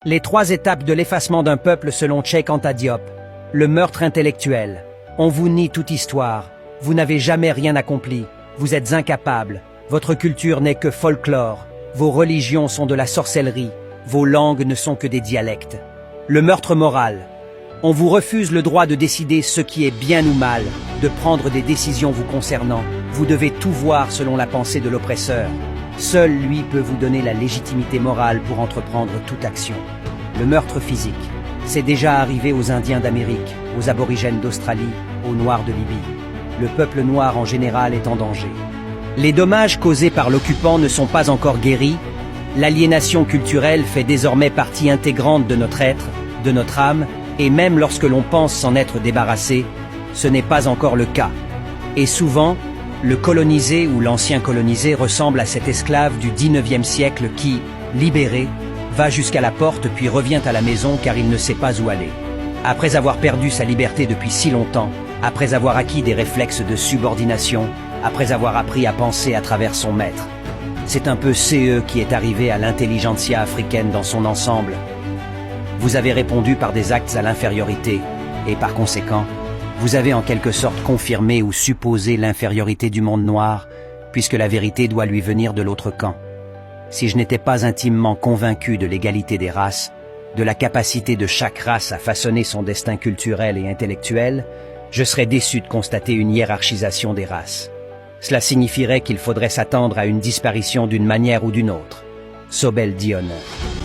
Les 3 étapes de l'effacement d'un peuple selon Cheikh Anta Diop. Le meurtre intellectuel. On vous nie toute histoire. Vous n'avez jamais rien accompli. Vous êtes incapable. Votre culture n'est que folklore. Vos religions sont de la sorcellerie. Vos langues ne sont que des dialectes. Le meurtre moral. On vous refuse le droit de décider ce qui est bien ou mal, de prendre des décisions vous concernant. Vous devez tout voir selon la pensée de l'oppresseur. Seul lui peut vous donner la légitimité morale pour entreprendre toute action. Le meurtre physique. C'est déjà arrivé aux Indiens d'Amérique, aux aborigènes d'Australie, aux Noirs de Libye. Le peuple noir en général est en danger. Les dommages causés par l'occupant ne sont pas encore guéris. L'aliénation culturelle fait désormais partie intégrante de notre être, de notre âme, et même lorsque l'on pense s'en être débarrassé, ce n'est pas encore le cas. Et souvent, le colonisé ou l'ancien colonisé ressemble à cet esclave du 19e siècle qui, libéré, va jusqu'à la porte puis revient à la maison car il ne sait pas où aller. Après avoir perdu sa liberté depuis si longtemps, après avoir acquis des réflexes de subordination, après avoir appris à penser à travers son maître. C'est un peu CE qui est arrivé à l'intelligentsia africaine dans son ensemble. Vous avez répondu par des actes à l'infériorité, et par conséquent, vous avez en quelque sorte confirmé ou supposé l'infériorité du monde noir, puisque la vérité doit lui venir de l'autre camp. Si je n'étais pas intimement convaincu de l'égalité des races, de la capacité de chaque race à façonner son destin culturel et intellectuel, je serais déçu de constater une hiérarchisation des races. Cela signifierait qu'il faudrait s'attendre à une disparition d'une manière ou d'une autre. Sobel Dionne.